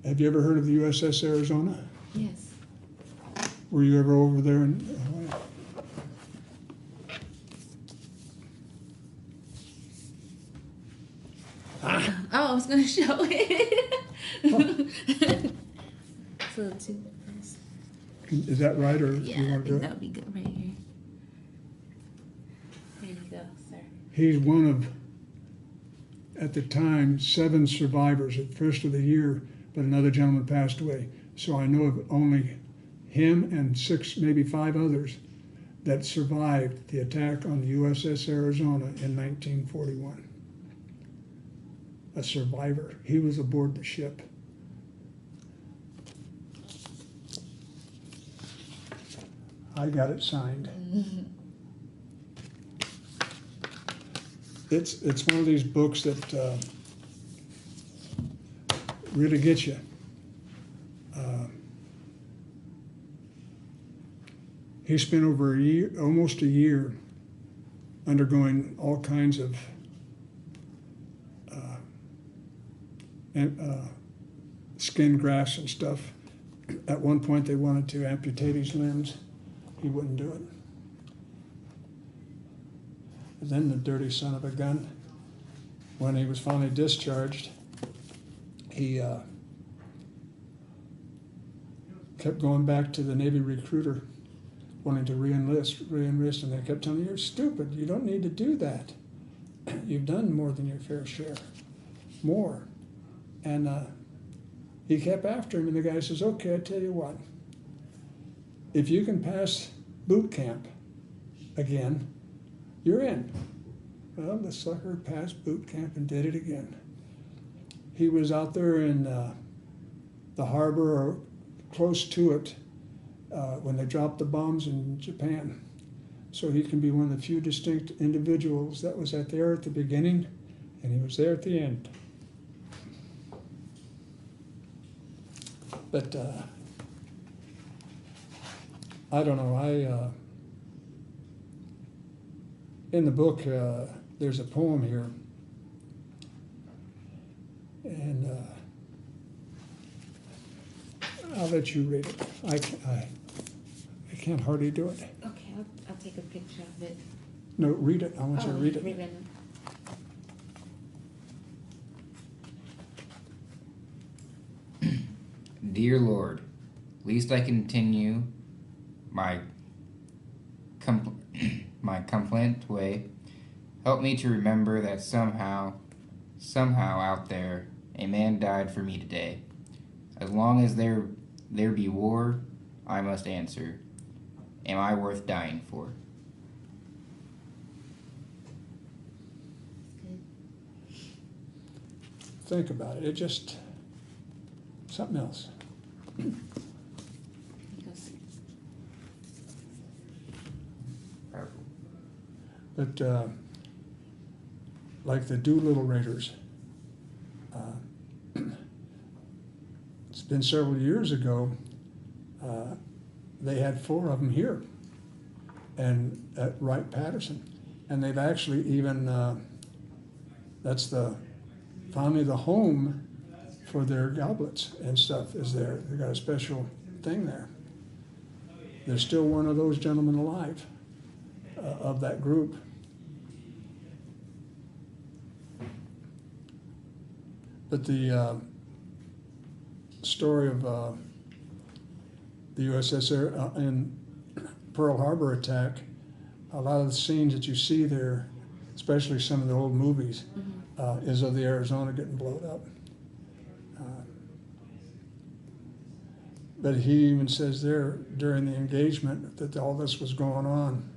Have you ever heard of the USS Arizona? Yes. Were you ever over there? Oh, I was going to show it. So too. Is that right, or Yeah, you I want to do think it? that would be good right here. There you go, sir. He's one of, at the time, 7 survivors at first of the year, but another gentleman passed away. So I know of only him and 6, maybe 5 others that survived the attack on the USS Arizona in 1941. A survivor. He was aboard the ship. I got it signed. It's one of these books that really gets you. He spent over a year, almost a year, undergoing all kinds of skin grafts and stuff. At one point, they wanted to amputate his limbs. He wouldn't do it. And then the dirty son of a gun, when he was finally discharged, he kept going back to the Navy recruiter, wanting to re-enlist, and they kept telling him, "You're stupid. You don't need to do that. You've done more than your fair share, more." And he kept after him, and the guy says, "Okay, I tell you what. If you can pass boot camp again, you're in." Well, the sucker passed boot camp and did it again. He was out there in the harbor or close to it when they dropped the bombs in Japan. so he can be one of the few distinct individuals that was there at the beginning, and he was there at the end. But I don't know. In the book, there's a poem here, and I'll let you read it. I can't hardly do it. Okay, I'll take a picture of it. No, read it. I want you to read it. Read it. Dear Lord, least I continue my my complaint way. Help me to remember that somehow out there, a man died for me today. As long as there be war, I must answer. Am I worth dying for? Think about it. It just something else. Because Powerful. But like the Doolittle Raiders, it's been several years ago. They had 4 of them here, and at Wright-Patterson, and they've actually even that's finally the home for their goblets and stuff is there. They got a special thing there. There's still one of those gentlemen alive of that group. But the story of the USS and Pearl Harbor attack, a lot of the scenes that you see there, especially some of the old movies, is of the Arizona getting blown up. But he even says there during the engagement that all this was going on,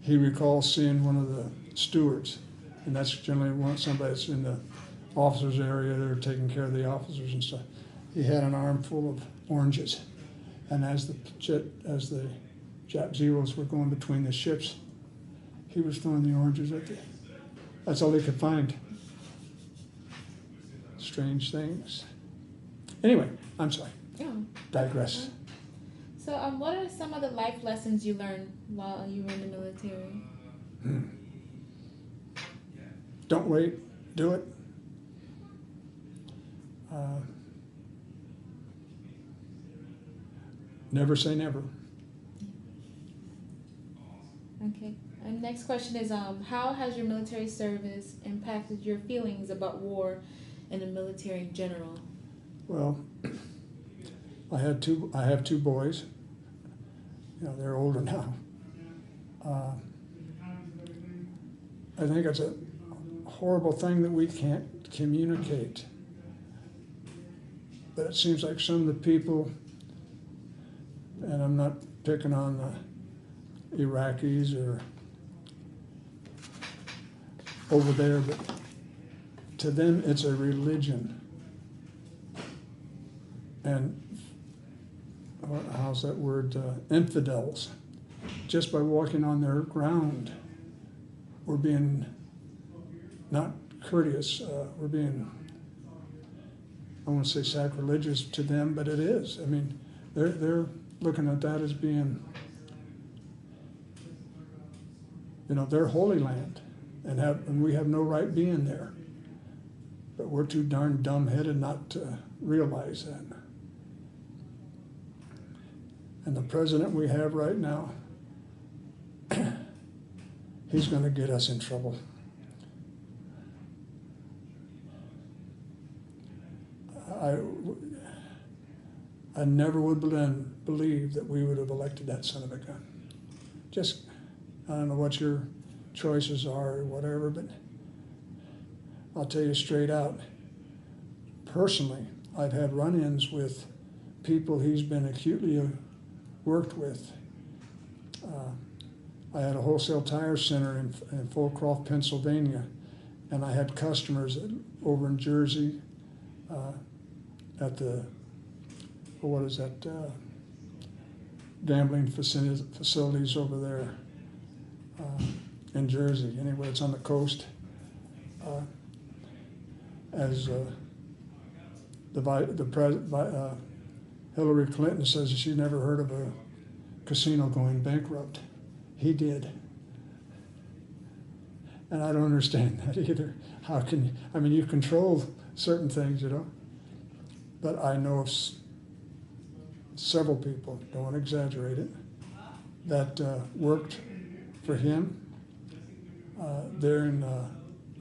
he recalls seeing one of the stewards, and that's generally somebody that's in the officers' area. They're taking care of the officers and stuff. He had an arm full of oranges, and as the Jap Zeros were going between the ships, he was throwing the oranges at that's all he could find. Strange things. Anyway, I'm sorry. Oh. Digress. So, what are some of the life lessons you learned while you were in the military? Don't wait. Do it. Never say never. Okay. And next question is, how has your military service impacted your feelings about war and the military in general? Well, I have 2 boys. They're older now. I think it's a horrible thing that we can't communicate. But it seems like some of the people, and I'm not picking on the Iraqis or over there, but to them it's a religion. And how's that word? Infidels. Just by walking on their ground, we're being not courteous. We're being, I won't say sacrilegious to them, but it is. I mean, they're looking at that as being, their holy land, and we have no right being there. But we're too darn dumb-headed not to realize that. And the president we have right now, he's going to get us in trouble. I never would believe that we would have elected that son of a gun. Just, I don't know what your choices are or whatever, but I'll tell you straight out, personally, I've had run-ins with people he's been acutely worked with. I had a wholesale tire center in Fulcroft, Pennsylvania, and I had customers over in Jersey at the, what is that, gambling facilities over there in Jersey. Anyway, it's on the coast. As Hillary Clinton says she's never heard of a casino going bankrupt. He did. And I don't understand that either. How can you, I mean, you control certain things, you know, but I know of several people, don't want to exaggerate it, that worked for him. They're in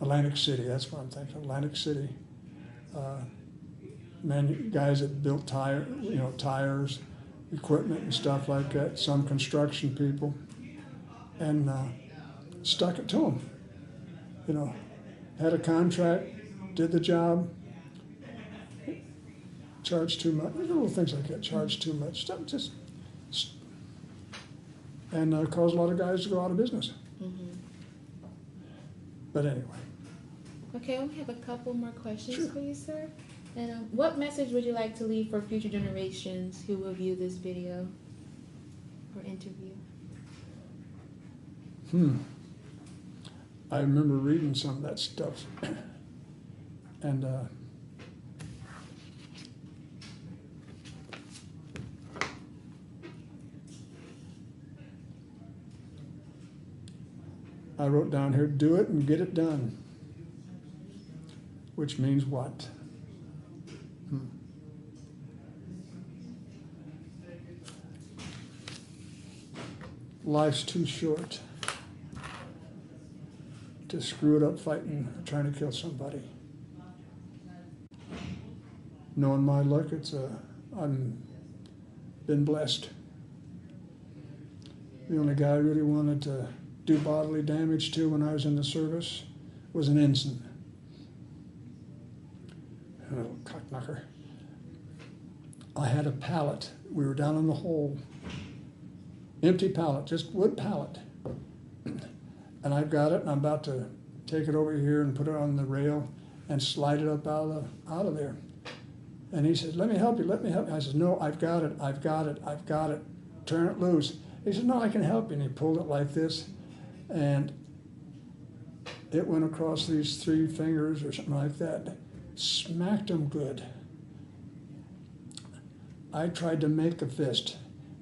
Atlantic City, that's what I'm thinking, Atlantic City. Guys that built tires, equipment and stuff like that, some construction people, and stuck it to them. You know, had a contract, did the job, charged too much, little things like that, charged too much, stuff and caused a lot of guys to go out of business. Mm-hmm. But anyway. Okay, we have a couple more questions Sure. for you, sir. And what message would you like to leave for future generations who will view this video or interview? I remember reading some of that stuff, and I wrote down here, do it and get it done, which means what? Life's too short to screw it up fighting, trying to kill somebody. Knowing my luck, I'm been blessed. The only guy I really wanted to do bodily damage to when I was in the service was an ensign. A little cockknocker. I had a pallet. We were down in the hole. Empty pallet, just wood pallet. And I've got it, and I'm about to take it over here and put it on the rail and slide it up out of there. And he said, let me help you, let me help you. I said, no, I've got it, I've got it, I've got it. Turn it loose. He said, no, I can help you. And he pulled it like this, and it went across these 3 fingers or something like that. Smacked him good. I tried to make a fist.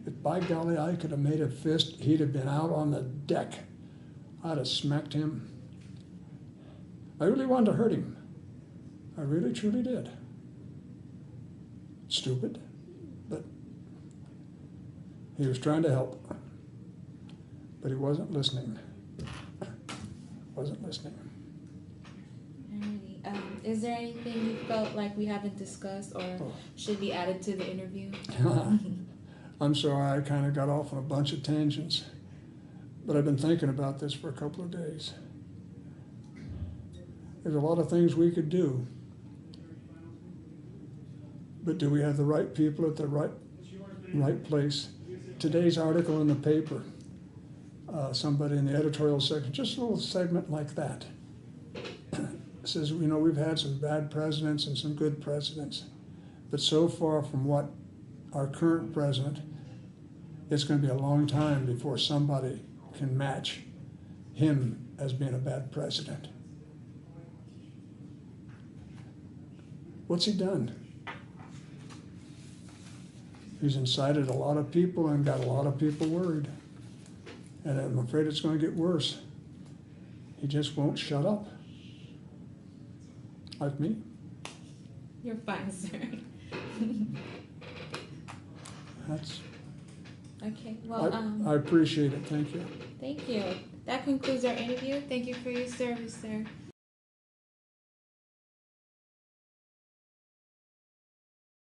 If by golly I could have made a fist, he'd have been out on the deck. I'd have smacked him. I really wanted to hurt him. I really, truly did. Stupid, but he was trying to help. But he wasn't listening. Wasn't listening. Alrighty. Is there anything you felt like we haven't discussed or should be added to the interview? I'm sorry I kind of got off on a bunch of tangents, but I've been thinking about this for a couple of days. There's a lot of things we could do, but do we have the right people at the right place? Today's article in the paper, somebody in the editorial section, just a little segment like that, says, you know, we've had some bad presidents and some good presidents, but so far from what our current president, it's going to be a long time before somebody can match him as being a bad president. What's he done? He's incited a lot of people and got a lot of people worried. And I'm afraid it's going to get worse. He just won't shut up. Like me. You're fine, sir. That's. Okay, well, I appreciate it. Thank you. thank you. That concludes our interview. Thank you for your service, sir.